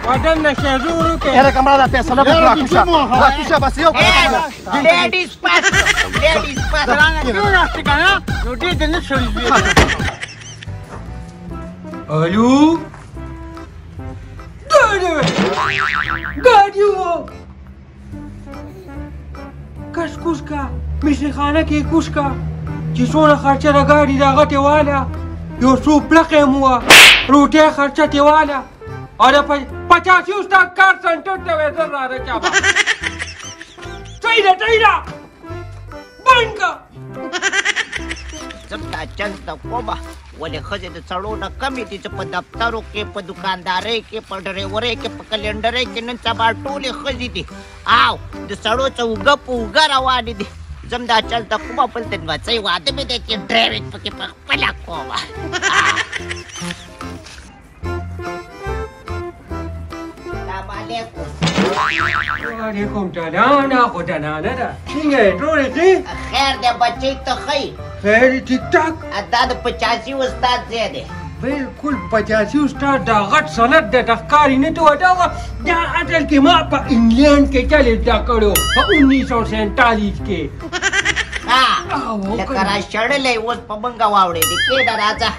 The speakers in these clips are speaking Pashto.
ودنا شازورو كده يا كاميرا ده فيصل لا كوشا بس يو ليديز باس انا كده كده نودي دنا شوي الو گاډیو کش کوشکا مشي خانه کې کوشکا چې څونه خرچه د ګاډي د غټه والا یو څو پلقې مو روټه خرچه تی والا اور 50 उसका car centre ते वैसे रहा क्या बात चाहिए बंद का زمدا چلتا کومه ولې خځې د څړو نه کمې دي چې په دفترو کې په دکاندارۍ کې په ډریورۍ کې په کلنډرۍ کې نن سبا ټولې ښځې دي او د څړو څه اوږه په اوږه روانې دي زمدا چلتا کومه بلته نڅۍ واده مې دی چې ډرایوینګ پکې په خپله کومه وعلیکم سلام خدا نه ده څنګه ټول دي خیر دې بچی ته خی خیر ټیک ټاک ادا د 85 استاد زیاده بالکل 85 استاد دا غټ سند د تخکاری نه ته ودا دا اصل کې ما په انګلند کې چلے دا کړو په 1947 کې لکه را شړلې اوس په منګه واوړې دې کې دا راځه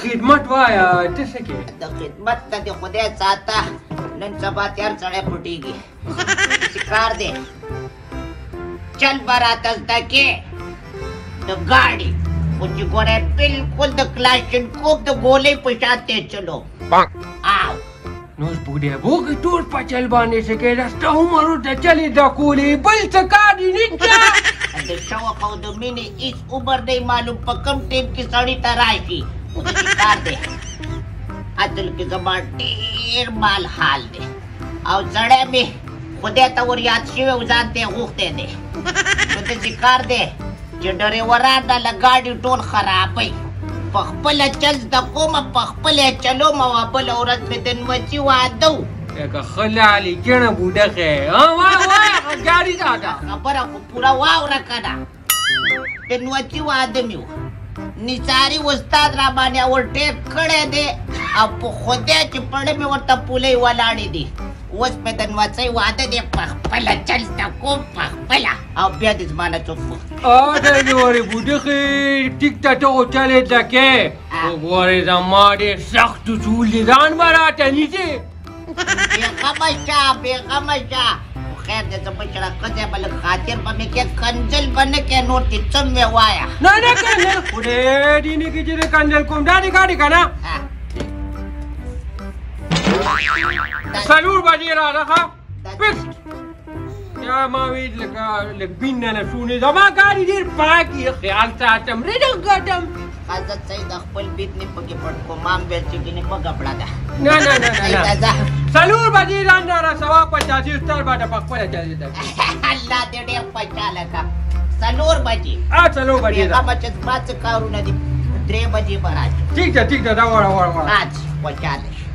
خدمت وایا ته څه کې د خدمت ته د خدای ساته نن سبا تیار سړی پټیږي کار دی چل براته زده کې د ګاډي خو چې ګوره بلکل د کلاشینکوف د ګولۍ په شان تیز چلو او نو اوس بوډیابو کې ټول په چل باندې څه کې راسته عمرو ته چلې دا کولې بل څه کار دي نشته د شوق او د مینې هېڅ عمر دی معلوم په کوم ټیم کې سړي ته راشي کار دی اصل کې زما ډېر مال حال دی او زړی مې خدای ته ور یاد شوی او ځان ته یې غوښتی دی نو داسې کار دی چې ډریوران راله ګاډي ټول خرابوي په خپله چل زده کومه په خپله یې چلوم او بله ورځ مې د نمچي واده و لکه ښه لالې کڼه بوډکې وایه ګاډي دادا خبره خو پوره واوره که نه د نمچي واده مې و نثاري استاد را باندې اور ټیپ کړی دی او په خدای چې پړې مې ورته پولۍ ولاړې دي اوس مې د نمڅۍ واده دی په خپله چل زده کوم په خپله او بیا دې زما نه څوک دغې وارې بوډخې ټیک ته ته خو چلې زده کې وګورې زما ډېر سخت اصول دي ځان به راته نیسې بېغمه شه بېغمه شه خیر دې زه مشره ښځی به لږ خاطر به مې کې کنجل به نه کې نور چې څه مې وایه نه نه کنجل خدای دې نه کې چې کنجل کوم دا دې ګاډي که نه څلور بجې راځه ښه فکس یا ما ویل لکه لږ بین نه نه شونې زما ګاډي ډېر پاکي خیال ساتم ریډه ګټم حضرت صحیح د خپل بیت نه پکې پټ کو مام بیل چې نه په کپڑا ده نه نه نه نه څلور بجې لاندې را سوا 85 ستر باندې په خپله چلې ده الله دې ډېر خوشحاله کا څلور بجې څلور بجې ده هغه چې ما څه کارونه دي 3 بجې به راځي ټیک ده دا وړه راځي خوشحاله شي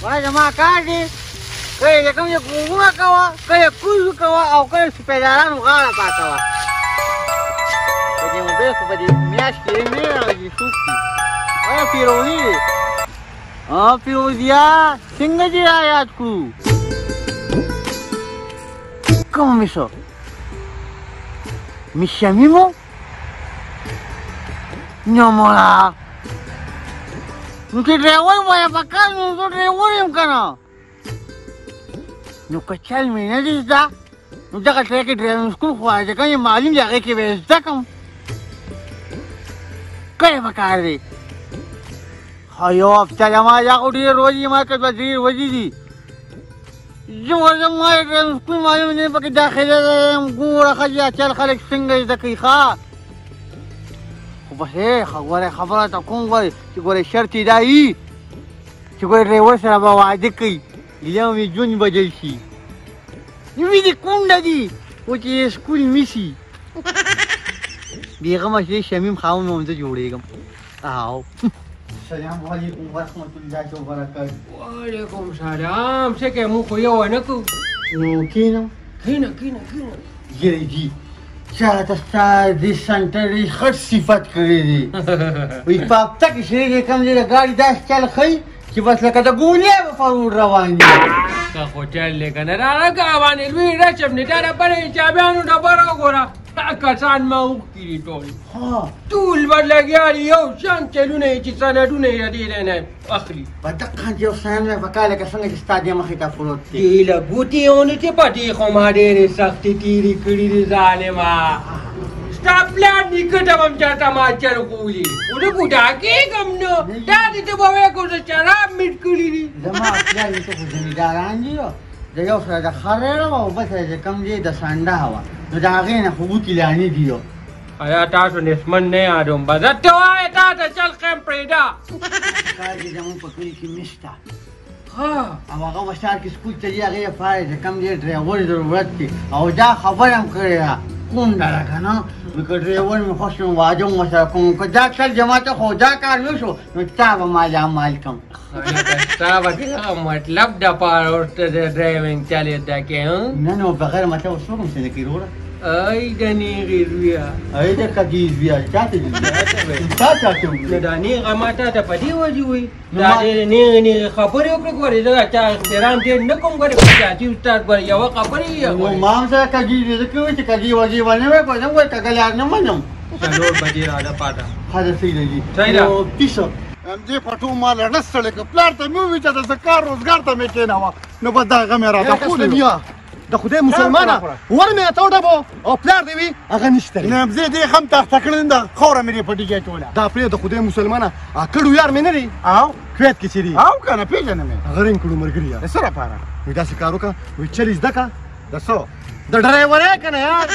وای زما کار دی که یې کوم یې کومونه کوه که یې کوزو کوه او که یې سپېدارانو غاړه پاکوه په دې موبایل خو په دې میاشت کې نه راځي څوک دي وایه فیروزي دی فیروزیا څنګه دې را یاد کړو کومه میشو میشمیمو نمورا نو که ډریور وایه پکار نو زه ډریور یم که نه نو که چل مې نه دي زده نو دغه ځای کې ډرایوینګ سکول خو چې کوم یې معلوم دی هغې کې به یې زده کړم کله پکار دی خو یو هفته زما دا خو ډېر ورځې ما که دوه درې ورځې دي زه ورځم ما یې ډرایوینګ سکول معلوم دی پکې داخله یم ګوره ښځې اچل خلک څنګه زده کوي ښه خو بس ګوره خبره ته کوم ګورې چې ګوره شرط یې دا وي چې ګوره ډرایور سره به واده کوي ګیله مې ژوند بدل شي وینې کونډه دي و چې سکول نیسي بېغمه چې شمیم خاوند وم زه جوړېږم او السلام علیکم ورحمت الله وبرکاتو وعلیکم سلام څه کوې موږ خو یو ونه کوو نو کښېنم کښېنه یره جي چاته ستا دې سنټرې خټ صفت کړی دی وایي په هفته کې شریکې کوم ځای د ګاډي داسې چل ښیي چې بس لکه د ګولۍ به فرور روان دي که خو چل دی که نه دا ګاوانې لوی رچم دی دا د بلې چابیانو ډبره وګوره دا کسان ما اوښکي دي ټول ټول به لګیا دي یو شان چلونه یې چې سندونه یې د دې نه اخلي په دقه یو سند مې په کار لکه څنګه چې ستا دې مخې ته پروت دی ډېله ګوتې ونې چې پټې خو ما ډېرې سختې تېرې کړي دي ظالمه ستا پلار نیکه ته به هم چاته ما چل غولي خو زه بوډا کېږم نو دا دې ته به وایې که زه شراب میټ کړي دي زما پلار نیکه خو زمینداران دي د یو سره د خرېړه وه او بل سره چې کوم دی د سنډه وه نو د هغې نه خو اوتې لانې دي آیا تاسو نسمن نه یادوم به زه ته وایې تا ته چل خیم پرېږده کار چې زمونږ په کلي کې نشته او هغه به سهار کې سکول ته ځي هغې لپاره چې کوم دی ډرایور ضرورت دی او دا خبره هم کړې ده کونډه ده که نه وایي که ډرایور مې خوښ شم واده هم ورسره کوم که دا چل زما ته خو دا کار نه شو نو تا به ما مال کړم ستا به دغه مطلب دپاره ورته د ډرایوینګ چل زده کړې نه نو بغیر مطلب اوس څوک هم څه نه کوي وروره ای د نیغې زویه ای د کږې زویه چا ته دي تا چاته وایي نو دا نیغه ما تا ته په دې وجې وایي دا ډېرې نیغې خبرې وکړې ګورې زه د چا احترام ډېر نه کوم ګورې په سیاسي استاد ګورې یوه خبرې نو ما هم سره کږې زویه ځکه وایي چې کږې وږې به نه وایي خو زه وایي کږه لار نه منم 4 بجې راده پاته ښه ده صحیح ده جي صحیح ده نو پیسه همدې پټو ما لړه ستړی کړ پلار ته مې وویل چې د کار روزګار ته مې کېنوه نو بس دا هغه مې راته اسلامیا د خدای مسلمانه ور مې ته وډبو او پلار دی وي هغه نشته نه زه دې هم تخته کړم د خوره مې دې پټي کې ټوله دا پرې د خدای مسلمانه کړو یار مې نه دی او کویت کې چې دی او کنه پیژنم مې هغه رنګ کړو مرګري یار د څه لپاره وي داسې کار وکړه وي چل زده که د څه د ډرایور یې که نه یار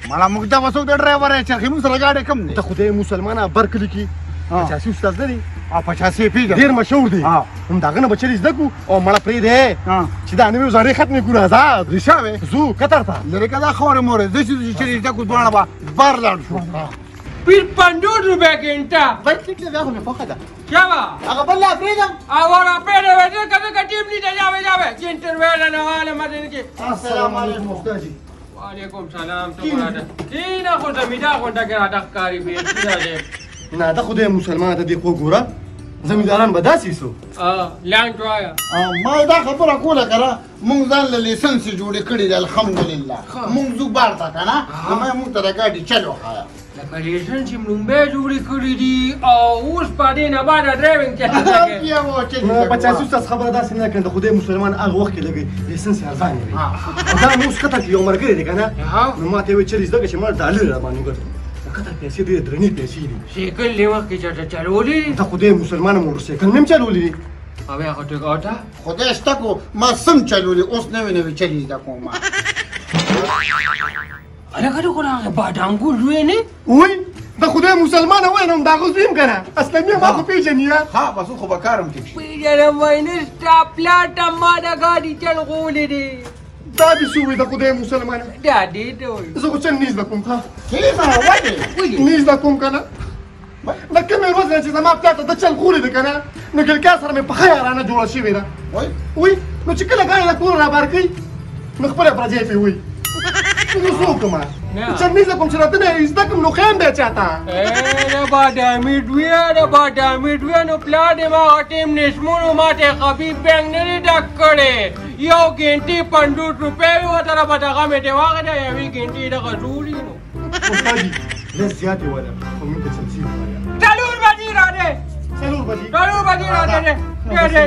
مړه موږ دغه څوک د ډرایور یې چرخې موږ سره ګاډی کم دی د خدای مسلمانه برکلي کې 85 استاد نه دی او 85 پیژنم ډېر مشهور دی هم د هغه نه به چل زده کړو او مړه پرېږدی چې دا نوې زړې ختمې کړو آزاد ریښه وې ځو قطر ته لرې که دا خورې مورې زه چې چېرې زده کړو دواړه به بار لاړ شو پیر 50 روپیه ګنټه بل ټیک ده دا خو مې خوښه ده چا به هغه بل لا پرېږدم اواره پرېږده ځکه ځکه ټیم لیده جاوې جاوې ګنټر ویله نه واله مدن کې السلام علیکم استاد جی وعلیکم سلام ته وراده کینه خو زمیندار غونډه کې راته ښکاري بېلچي دی نه د خدای مسلمانه ته دې خو ګوره زمینداران به داسې سو لانټ وایه ما دا خبره کوله کنه مونږ ځان له لیسنس جوړې کړي دي الحمدلله مونږ ځو بار ته کنه ما مونږ ته د ګاډي چل وښایه لکه لیسنس یې لومبۍ جوړې کړي دي او اوس په دې نه بعده ډرایوینګ چلېږي 85 استاد خبره داسې نه کړه د خدای مسلمان هغه وخت کې لګي لیسنس یې ارزانه وي او دا مې اوس قطر کې یو ملګری دی که نه نو ما ته یې وویل چېرې زده کړه چې ما ډالر را باندې وګټم قطر پیسې ډېرې درنې پیسې دي سیکل دې وخت کې چېرته چلولي دي د خدای مسلمانه موټرسایکل مې هم چلولي دي او بیا خو ټکاوټه خدای شته کو ما سم چلولي اوس نوې نوې چلې زده کوم هلکه ته خو د هغې بادانګو لوی نه وای د خدای مسلمانه وایم دا غوز ویم که نه اسلامي ما خو پېژني یار ها بس خو به کارم ټیک شي پېژنم وایي نه ستا پلار ته ما د ګاډي چل غولې دي دا دې څه وایي د خدای مسلمانه دا دې ته وایي زه خو چل نه زده کوم ښه کېږه ولې نه زده کوم که نه د کومې ورځې نه چې زما پلار ته د چل غولې دی که نه نو ګلکا سره مې په ښه یارانه جوړه شوې ده وایي نو چې کله ګاډي د کور رابار کوي نو خپله پرځای پرې وایي نو څه وکړم چل نه زده کوم چې راته نه زده کوم نو خیم دی چاته د بادامي ډویه د بادامي ډویه نو پلار دې ما هغه ټیم نشمونو ما ته خفیف بینک نه دی ډک کړی یو ګنټې 50 روپۍ وي ورته به دغه مې ته واخېده یوې ګنټې دغه زوري نو استاد جي لږ زیاتې وله خو موږ ته چمچي ووایه 4 بجې راځې 4 بجې 4 بجې راځې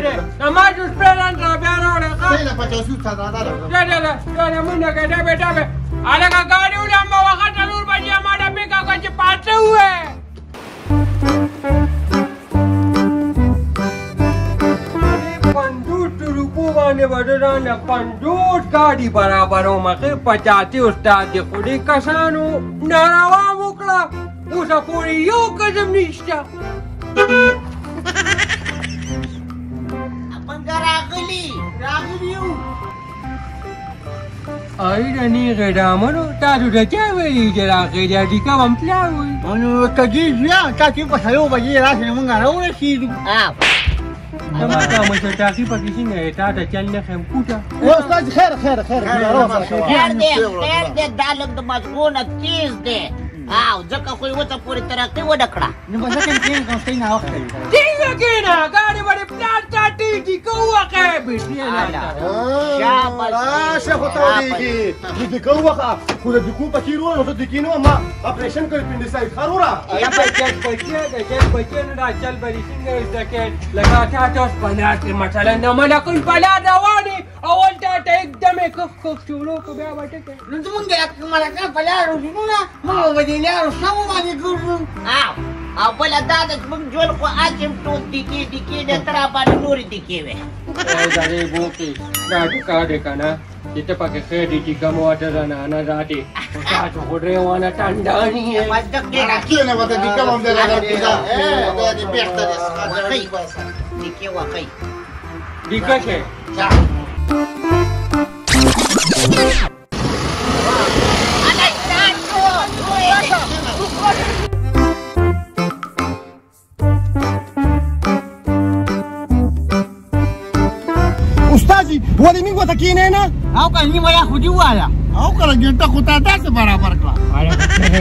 دی نماز اوس پرېږدم را بیا راوړې صحیح ده 85 استاد راځه منډه کوې ډبې ډبې هلکه ګاډي وړم به وخت 4 بجې ما ډبې کاکه چې پاڅه ووې 50 روپو باندې به زه ځان له 50 ګاډي برابروم اخر 85 استاد د خودي کسانو ناروا وکړه اوسه پورې یو قدم نشته منګه راغلی یو ای د نیغې ډامنو تاسو ته چا ویلي چې راغلی دا ډیکه به م پلار وایي نو کږې زویه تا چې په 3 بجې راشې نو مونږ راورسېدو ما دا مشتاقي پکې څنګه تا ته چل نه خم کوټه استاد خیر خیر خیر خیر دې دا لږ د مزغونه تیز دی او ځکه خو یې ورته پورې ترقي ونه کړه نو بس کنه کې کوم څه نه وخت دی څنګه کېنا ګاډي باندې پلان چاټي کی کوه بیٹی شیخ تولیږي دې کوه خو دې کو پکې ورو نو دې کینو ما اپریشن کوي پندسایت خرورا یا په چل بچي دا چل بچي نه دا چل بری څنګه ځکه لگا تاسو بنات مثلا نه ملکل بلا رواني اول ته एकदम کف کف شروع کو بیا وټه نو موږ یې ملکه بلارو شنو نه مو ودیلارو سمو باندې ګورو او بل دا د موږ جوړ خو اچم ټول دکی د تر باندې نوري دکی وې دا دې بوکي دا کاډه کنه چې ته پکې خې دي کوم واټر نه نه راټي او تاسو غوډره وانه ټانډانی مزدک دې کینه وته دې کوم دې راځي دا دې بهتر دکی واقعي دیکه شه استاد ولې موږ وته کینې نه او کنه نیمه یا خو دی وایا او کله ګټه خو تا داسې برابر کړه اړه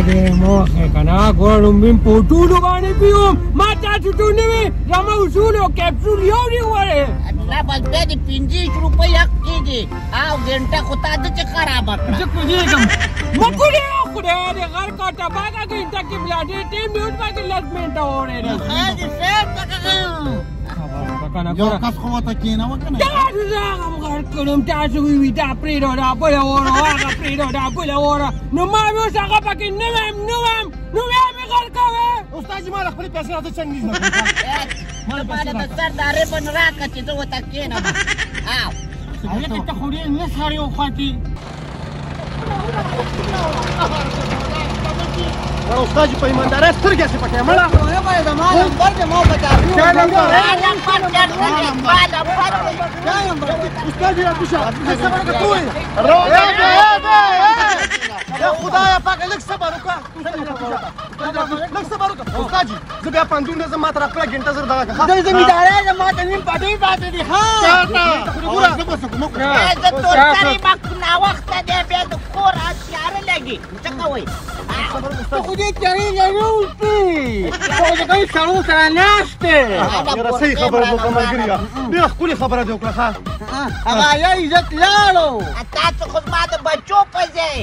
دې موخه کنه ګورم بیم پټولو باندې پیوم ما تاسو ته نیوي زما اصول او کپسول یو دی وره لا بس دې 50 روپۍ حق کېږي او ګنټه خو تا د چ خراب کړه زه کوجېږم مکوړې خدای دې غر کا ټباګه ګنټه کې بلا دې ټیم نیوز باندې لازمنټ اورې هغه څه تکه یو کس خو وته کینه وکنه دا زغم غر کړم تاسو وی دا پریډو دا بل وره هغه پریډو دا بل وره نو ما یو څنګه پکې نو مې غر کوي استاد ما خپل پیسې راته څنګه نه ما باندې د سردارې بن راکه چې زه وته کېنم او هغه ته خو دې نه ساري او خاطي استاد په ایماندارۍ سترګې څه پکې مړه یو باید ما نمبر دې مو بچاوي استاد یې راځه څه ورته کوی یا خدایا پاک لږ صبر وکړه لږ صبر وکړه استاد زه بیا پاندون زه ما تر خپل ګنټه زر دغه د زمیندارۍ ما ته نیم پټي پاتې دي ها زه تورکاري مخنا وخت دې بیا د کور اشعار لګي څه کوي ته خو دې چاري نه روټي خو دې کوي څلو سره ناشته یاره صحیح خبره وکړه ملګریا ډېره ښکلې خبره دې وکړه ښه هغه یا عزت لاړو تاسو خو ما د بچو په ځای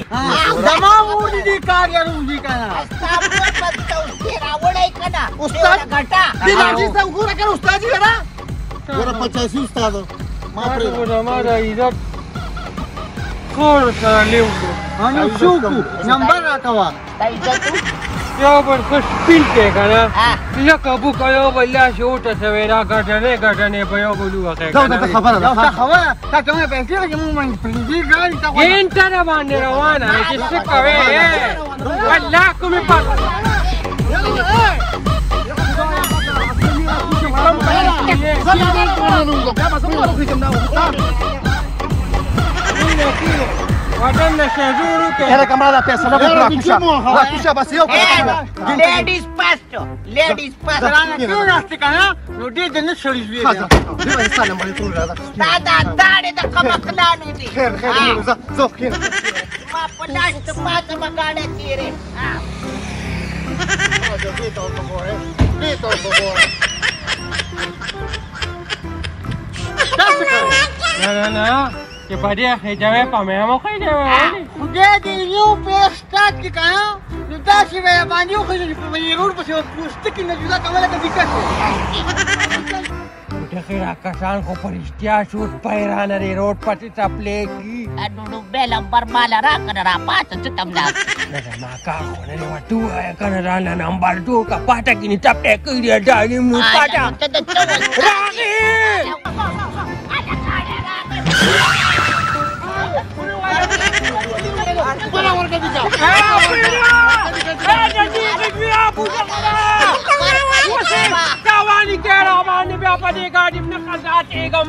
زما مور دې کار یې کنه تاسو په تاسو راوړی کنه استاد ګټه دې راځي څنګه وګوره کنه استاد یې را ګوره 85 استاد ما پرې ما دا عزت خور سره لیو انو شوکو نمبر راکوا یو بل خوش پیل کې کنه لکه بوکا یو بل لا شوټه سویرا غټنې په یو بلو وخه دا خبره دا خبره تا کومه پیسې چې موږ باندې پریږدي ګاډي تا انټر باندې روانه چې څه کوي والله کومه پات وطن نشجورو کې هره کمره دا پیسې نه کوله کوشه بس یو لیډیز پاستو رانه ټول راستي کنه نو دې د نه شړې زوی دې سلام علیکم راځه دا داړې د کمکلانو دي خیر زه کینه ما په لاس ته ماته مګاړه تیرې نه چې په دې خېجاوې په مې مو خېجاوې خدای دې یو پیسټات کې کنه نو دا چې باندې خو دې په یې ور پسې پوسټ کې نه جوړه کوله کې دقت د خیر کسان خو پرشتیا شو پیران لري روډ پټي چپلې کی انو بل نمبر مال را کنه را پات ته تم دا نه ما کار خو نه وټو کنه را نمبر 2 کا پټه کې نه چپلې کړی دا نیمو پټه راغی کاوانی کېرا باندې بیا په دې ګاډي نه خزاتېږم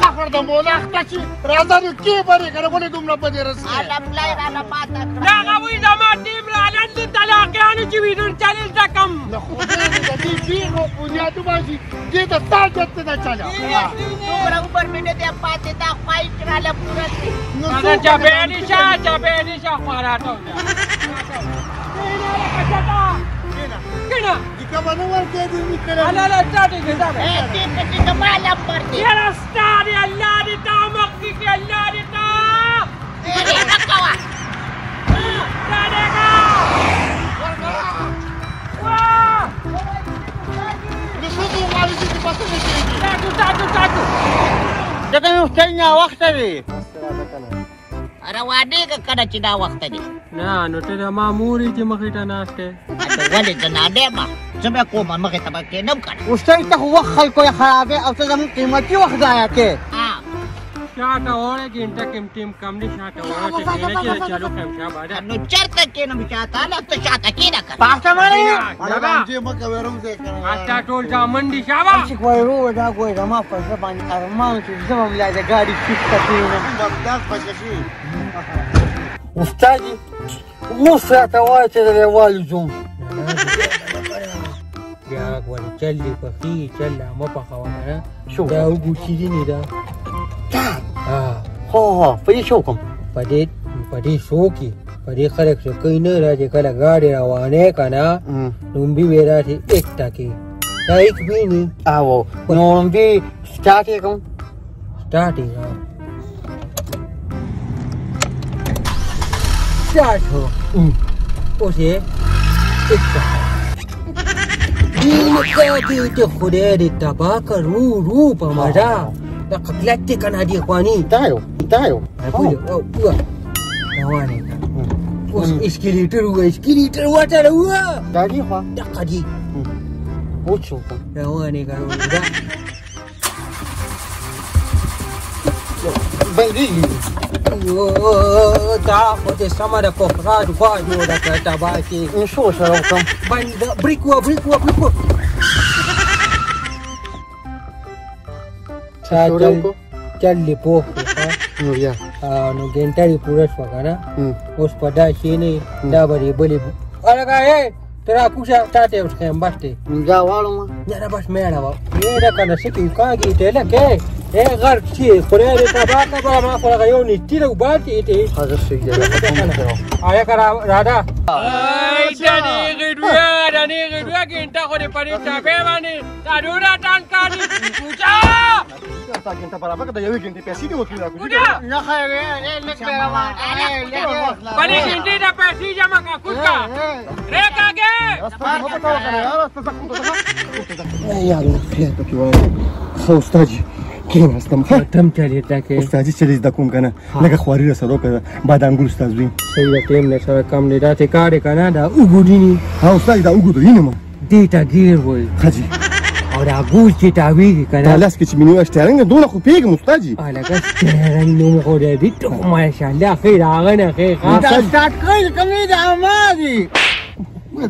فخر د موناخته چې راځه نو کې بری کنه ولې دومره په دې رسې علم لای را ماته دا غوي زما ټیم را لاندې طلاقیانو چې ویډیو چینل تکم نه خو دې د دې پیغو بنیادو باندې استاذي دې ته طاقت نه چلا دومره عمر مې نه دی پاتې دا خواهش راله پوره کړي هغه چاپېرې شه خواراټو کېنه کومه نو ورته دې نکړه لا سټارټ کې دا دې پټې ته ما لمبر دی یاره سټار دی الله دې تا مخکې کې الله دې تا دې مکوا دغه نو څنګه وخت دی روانېږه کله چې دا وخت دی نه نو ته د مامورې چې مخې ته ناست یې ولې زه ناډې ما زه بیا کومه مخې ته به کېنم که نه استاد ته خو وخت خلکو یې خرابې او ته زموږ قیمتي وخت ضایع کې شاته وړه ګنټه کې ټیم کم دی شاته وړه چې کېنه چې چالو خیم شاه باده نو چېرته کېنم شاته نه ته شاته کېنه که پاسه باندې دې مکه وروځي کنه استا ټول ځامن دي شابه چې کوی دا کوی زما په ځبان ارمان چې زما ولای د ګاډي کیټ کټینه برداشت پکې استاد مو ساته وای چې د والي زوم بیا ول چلې په خي چله مو په خواله شو دا وګورئ نه دا هو په دې شو کوم په دې شو کې په دې خلک څه کوي نه راځي کله ګاډي روانه کنه نو بي ویرا دي ایک تاکي دا ایک بھی نہیں او نو بي سٹارټ کوم स्टार्टिंग स्टार्ट हो उसे Ini khuda di tabaka ru pamada. Nak kelati kan hadiah kuani. Tayo. Apa dia? Oh, buah. Kawan ni. Us eskalator water dua. Tadi apa? Dak kadi. Ocho. Kawan ni kalau dah. Bagi. Tak apa sama ada pokra dua dah kata baki. Insya Allah. Banda break. चल lipo no गेंटारी पूरस वगैरह उस पदा से नहीं डाबरी बोली अरे का है तेरा कुछ चाहते उसके हम बसते जा वालों यार बस मैं ना ये ना करना से कि का की तेला के ए घर छी कोरे रे का बात का मा कोरा यो नि तीर बात इते हजर से आया करा Radha Dani gedua ginta ko de pani chape mani kadura tangkani kucha Kita ginta para apa kada yawi ginti pesi di wakil aku kuda na khair pani ginti da pesi jama ka kucha re kage यार फिर तो क्यों है उस्ताद كين استم تم چلی تاکه استاد چلی د کوم کنه لکه خواري سره په بعد انګور استاد وین صحیح ټیم نه سره کم نه راته کار کنه دا وګورینی ها استاد دا وګورینی ما دیتا گیر وای خجی او دا ګول چې تاوی کنه لاس کې چې مینو اشترنګ دونه خو پیګم استاد جی الګا سترنګ نو خو دې ته ماشاءالله خیر هغه نه خیر دا سٹارټ کړل کمی دا امادي ما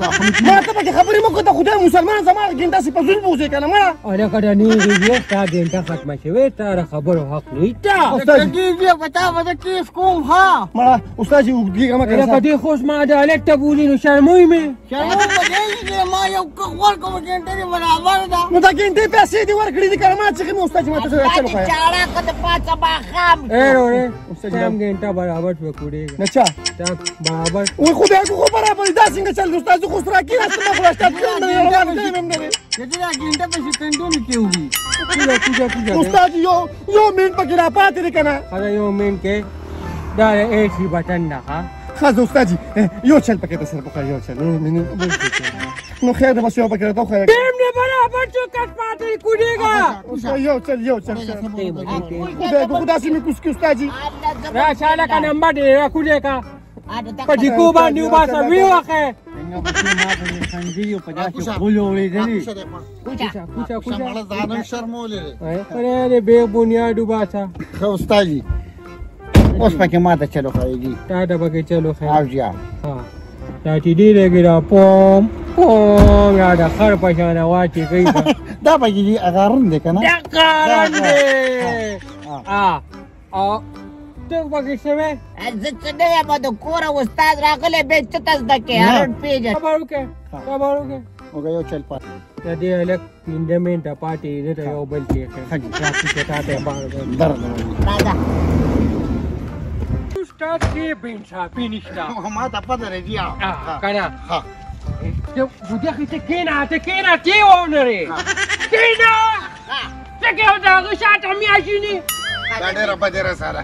ته پکې خبرې مو کوته خدای مسلمان زما ګنده سي په ځل بوزي کنه ما الګا دا نه دی تا ګنده ختمه شوی تا خبرو حق نه تا استاد دې پتا کیس کوم ها ما استاد جی وګړي ما کنه کدي خوش ما عدالت ته بولی نو شرموي مې شرمو ما یو کور کوم ګنده برابر دا نو دا ګنده پیسې دی ورکړي دي کنه ما چې مو استاد جی ما ته چلو خایا چاړه کده پاتہ با خام اے استاد جی ګنده برابر وکړي نچا تا برابر وای خدای کو برابر دا څنګه چل استاد خو سره کې راځم خو استاد څنګه نه روان دي مم نه چې دا ګنده په سکندونو کې وي کوجا استاد یو منټ پکې را پاتې دی کنه هغه یو منټ کې دا اے سی بٹن نه ها خلاص استاد جی یو چل پکې تاسو په یو چل نو خیر ده بس یو پکې راته خو ټیم نه برابر جو کټ پاتې کوډيګا یو چل خدا سي می کوس کې استاد جی را چاله کا نمبر دی را کوډيګا پدې کو باندې وباسه وی واخه څنګه په داسې غولو ورېدلې کوچا مړه ځانم شرمولې اره به بنیاد وباسه خو استاد جی اوس پکې ماته چلو خایږي تا دا پکې چلو خیر او جا ها دا چې دې لګرا پوم یا دا خر پښانه واچي کوي دا پکې دي اغارن دي کنه دا کاران دې او ته پکې شوه زه څه نه یم د کور استاد راغله به چې تاسو دکې هرن پیج خبرو کې اوګه یو چل پات ته دې الک انډمنټ پاتې دې ته یو بل کې راځي ته ته باندې درد راځه سٹارټ کې بنصافي نشته ما ته پته راځي کنه ها ته بوده کې ته کېنا تی ونري کېنا ته کې دا غشاته میاشيني دا ډېر بده سره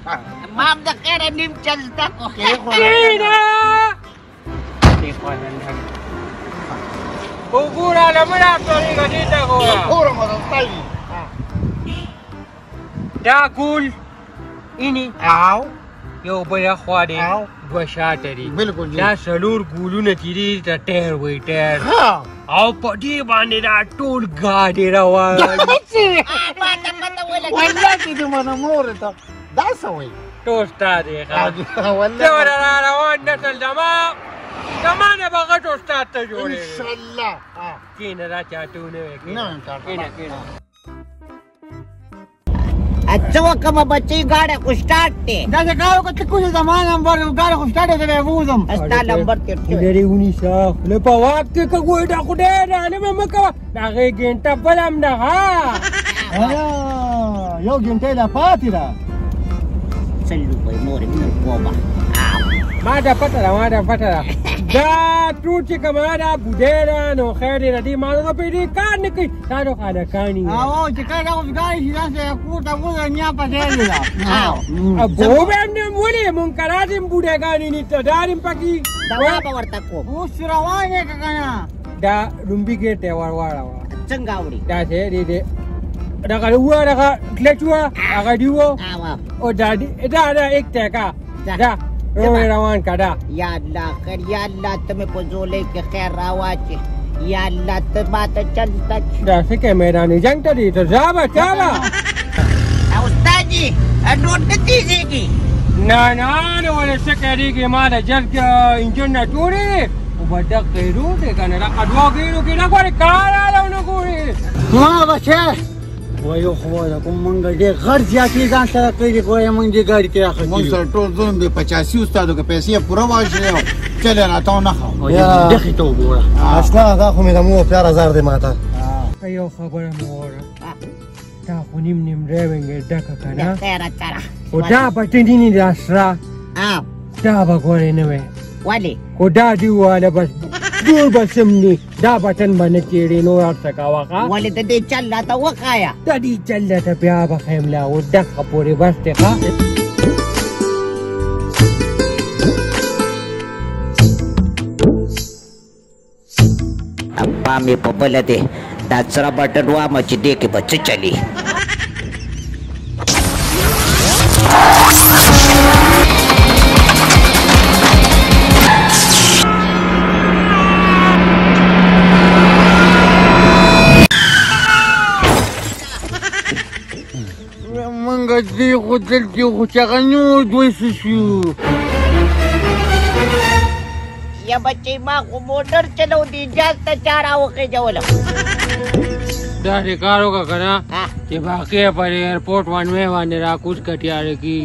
مام د خیر نیم چلتا کو کېنا دې خوانن وګوره لمړه پرې غدي تا ګوره اور مو تای دا ګول اینی او یو بل خوا دی او دوه شاته دي بالکل دا څلور ګولونه چې دي ته ټیر وایي ټیر او په دې باندې دا ټول ګاډي روان ما ته پته ولګي والله چې دې منه مور ته دا سوي ټول ستا دی والله ته را روان نسل زمانه به غټ استاد ته ان جوړېږي شاء الله کینه دا چاټونه وې نه ویم چاټونه. کینه اچھا وکم بچی گاڑی کو سٹارٹ تے دا څنګه کو ته کوم زمان نمبر ګاډي خو سٹارټ دی ووزم استا نمبر تے لري ونی شاخ له په واک کې کوی دا خدای نه مې مکو دا غي ګنټه بلم نه ها یو ګنټه لا پاتې ده چلو کوئی مور من کوبا ما دا پته دا ټول چې کومه دا بوډه نو خیر دې ما نه پیډې کار نه کوي دا نو خاله کانی او چې کله اوس ګاډي شي دا کو ته وځه نیا پځې دی ابو باندې مولې مونږ کراتم بوډه غانی نه ته دارم پکی دوا باورتا کو اوس روانه کنه دا رومبي کې ته ورواړه څنګه وړي دا دې دا کله دا کلچوا هغه دیو او او دا ایک ټکا دا روان کړه یا الله کر یا الله تمہیں پزولے کے خیر راواچ یا الله تبات چلتا دا څنګه میدان جنگ ته دي ته ځابه چاوا استاد جی اډوټ کیږي نه ولې څه کوي ما دا جګ انجن نه جوړي او بډا کېرو دې کنه دا اډوا کېرو کې نه غوړي کار راو نه ګوري ما بچه وایو خو دا کوم منګ دې غر زیاتې ځان سره کوي کوی منګ دې ګاډي کې اخلي مونږ سره ټول ظلم دی 85 استادو کې پیسې پوره واجبه چل نه تا نه خو یا دغه ته وګوره اصلا دا خو مې د مو 4000 دی ماته یو خبره موره دا خو نیم ډرایوینګ ډکه کنه خیر اچرا او دا پټینی نه راسرا دا به ګورې نه وې ولی کو دا دیواله بس دور بسمنی دا بٹن باندې چیړې نو ورته کاوه ولی د دې چل لا ته وقایا د دې چلته بیا به خیملا او دغه پورې بس ته اپا می په بل دې دا سره بټن وا مچ دې کې بچ چلی دې خو دلته خو څنګه نو دوی شو یا بچی ما خو موټر چلو دی اجازه چارا وکي جوړه دا دې کارو کا کنه چې باقي پر ایرپورټ باندې را کوچ کټیاره کی